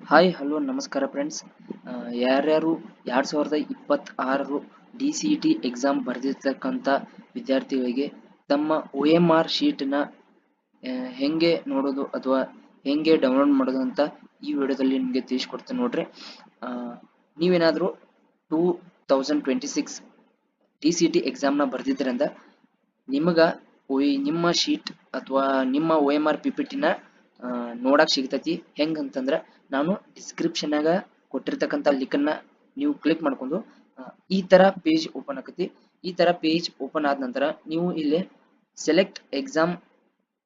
Hi hello ನಮಸ್ಕಾರ friends. ಯಾರ್ಯಾರು 2026 DCET exam ಬರೆದಿರ್ತಕ್ಕಂಥ ವಿದ್ಯಾರ್ಥಿಗಳಿಗೆ ತಮ್ಮ OMR ಶೀಟ್ನ ಹೆಂಗೆ ನೋಡೋದು ಅಥವಾ ಹೆಂಗೆ ಡೌನ್ಲೋಡ್ ಮಾಡೋದು ಅಂತ ಈ ವಿಡಿಯೋದಲ್ಲಿ ನಿಮಗೆ ತಿಳಿಸ್ಕೊಡ್ತೇನೆ ನೋಡ್ರಿ. ನೀವೇನಾದರೂ 2026 DCET ಎಕ್ಸಾಮ್ನ ಬರೆದಿದ್ದರಿಂದ ನಿಮಗ ನಿಮ್ಮ ಶೀಟ್ ಅಥವಾ ನಿಮ್ಮ OMR PPT ನ ನೋಡಕ್ ಸಿಗ್ತೈತಿ. ಹೆಂಗಂತಂದ್ರ ನಾನು ಡಿಸ್ಕ್ರಿಪ್ಷನ್ಯಾಗ ಕೊಟ್ಟಿರ್ತಕ್ಕಂಥ ಲಿಂಕನ್ನ ನೀವು ಕ್ಲಿಕ್ ಮಾಡ್ಕೊಂಡು ಈ ತರ ಪೇಜ್ ಓಪನ್ ಆಕತಿ. ಈ ತರ ಪೇಜ್ ಓಪನ್ ಆದ ನಂತರ ನೀವು ಇಲ್ಲಿ ಸೆಲೆಕ್ಟ್ ಎಕ್ಸಾಮ್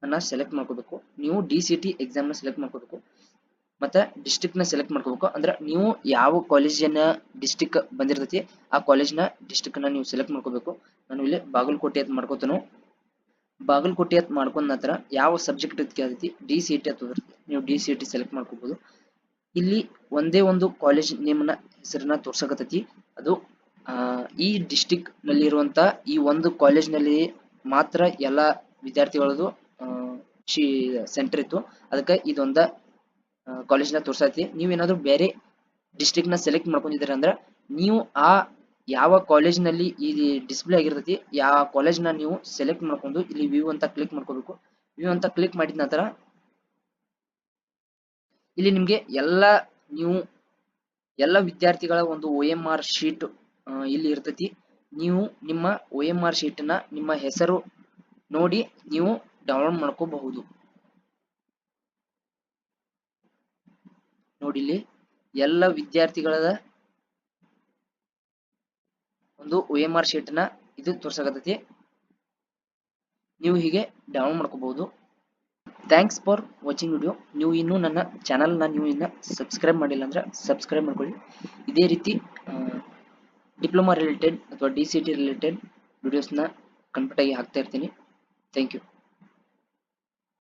ಅನ್ನ ಸೆಲೆಕ್ಟ್ ಮಾಡ್ಕೋಬೇಕು. ನೀವು DCET ಎಕ್ಸಾಮ್ ನ ಸೆಲೆಕ್ಟ್ ಮಾಡ್ಕೋಬೇಕು, ಮತ್ತೆ ಡಿಸ್ಟ್ರಿಕ್ಟ್ ನ ಸೆಲೆಕ್ಟ್ ಮಾಡ್ಕೋಬೇಕು. ಅಂದ್ರೆ ನೀವು ಯಾವ ಕಾಲೇಜಿನ ಡಿಸ್ಟ್ರಿಕ್ಟ್ ಬಂದಿರ್ತೈತಿ ಆ ಕಾಲೇಜಿನ ಡಿಸ್ಟ್ರಿಕ್ಟ್ ನ ನೀವು ಸೆಲೆಕ್ಟ್ ಮಾಡ್ಕೋಬೇಕು. ನಾನು ಇಲ್ಲಿ ಬಾಗಲಕೋಟೆ ಅಂತ ಮಾಡ್ಕೋತೇನೆ. ಬಾಗಲಕೋಟೆ ಅಂತ ಮಾಡ್ಕೊಂಡ ನಂತರ ಯಾವ ಸಬ್ಜೆಕ್ಟ್ ಕೇಳ್ತೈತಿ DCET ಅಂತ ಇರುತ್ತೆ, ನೀವು DCET ಸೆಲೆಕ್ಟ್ ಮಾಡ್ಕೋಬಹುದು. ಇಲ್ಲಿ ಒಂದೇ ಒಂದು ಕಾಲೇಜ್ ನೇಮ್ನ ಹೆಸರನ್ನ ತೋರ್ಸಕತ್ತೈತಿ. ಅದು ಈ ಡಿಸ್ಟ್ರಿಕ್ಟ್ ನಲ್ಲಿ ಇರುವಂತ ಈ ಒಂದು ಕಾಲೇಜ್ ನಲ್ಲಿ ಮಾತ್ರ ಎಲ್ಲಾ ವಿದ್ಯಾರ್ಥಿಗಳದು ಸೆಂಟರ್ ಇತ್ತು. ಅದಕ್ಕೆ ಇದೊಂದ ಕಾಲೇಜ್ ನ ತೋರ್ಸೈತಿ. ನೀವೇನಾದ್ರೂ ಬೇರೆ ಡಿಸ್ಟ್ರಿಕ್ಟ್ ನ ಸೆಲೆಕ್ಟ್ ಮಾಡ್ಕೊಂಡಿದ್ದೀರಾ ಅಂದ್ರೆ ನೀವು ಆ ಯಾವ ಕಾಲೇಜ್ ನಲ್ಲಿ ಈ ಡಿಸ್ಪ್ಲೇ ಆಗಿರ್ತೈತಿ ಯಾವ ಕಾಲೇಜ್ ನ ನೀವು ಸೆಲೆಕ್ಟ್ ಮಾಡ್ಕೊಂಡು ಇಲ್ಲಿ ವ್ಯೂ ಅಂತ ಕ್ಲಿಕ್ ಮಾಡ್ಕೋಬೇಕು. ವ್ಯೂ ಅಂತ ಕ್ಲಿಕ್ ಮಾಡಿದ ನಂತರ ಇಲ್ಲಿ ನಿಮ್ಗೆ ಎಲ್ಲ ವಿದ್ಯಾರ್ಥಿಗಳ ಒಂದು OMR ಶೀಟ್ ಇಲ್ಲಿ ಇರ್ತೈತಿ. ನೀವು ನಿಮ್ಮ OMR ಶೀಟ್ ನ ನಿಮ್ಮ ಹೆಸರು ನೋಡಿ ನೀವು ಡೌನ್ಲೋಡ್ ಮಾಡ್ಕೋಬಹುದು. ನೋಡಿ ಇಲ್ಲಿ ಎಲ್ಲ ವಿದ್ಯಾರ್ಥಿಗಳ ಒಂದು OMR ಶೀಟ್ ನ ಇದು ತೋರ್ಸಕತ್ತೈತಿ. ನೀವು ಹೀಗೆ ಡೌನ್ಲೋಡ್ ಮಾಡ್ಕೋಬಹುದು. Thanks for watching video. ನೀವು ಇನ್ನೂ ನನ್ನ ಚಾನಲ್ನ ನೀವು ಇನ್ನ ಸಬ್ಸ್ಕ್ರೈಬ್ ಮಾಡಿಲ್ಲ ಅಂದ್ರೆ ಸಬ್ಸ್ಕ್ರೈಬ್ ಮಾಡ್ಕೊಳ್ಳಿ. ಇದೇ ರೀತಿ ಡಿಪ್ಲೊಮಾ ರಿಲೇಟೆಡ್ ಅಥವಾ DCET ರಿಲೇಟೆಡ್ ವಿಡಿಯೋಸ್ನ ಕಂಪ್ಲೀಟ್ ಆಗಿ ಹಾಕ್ತಾ ಇರ್ತೀನಿ. Thank you.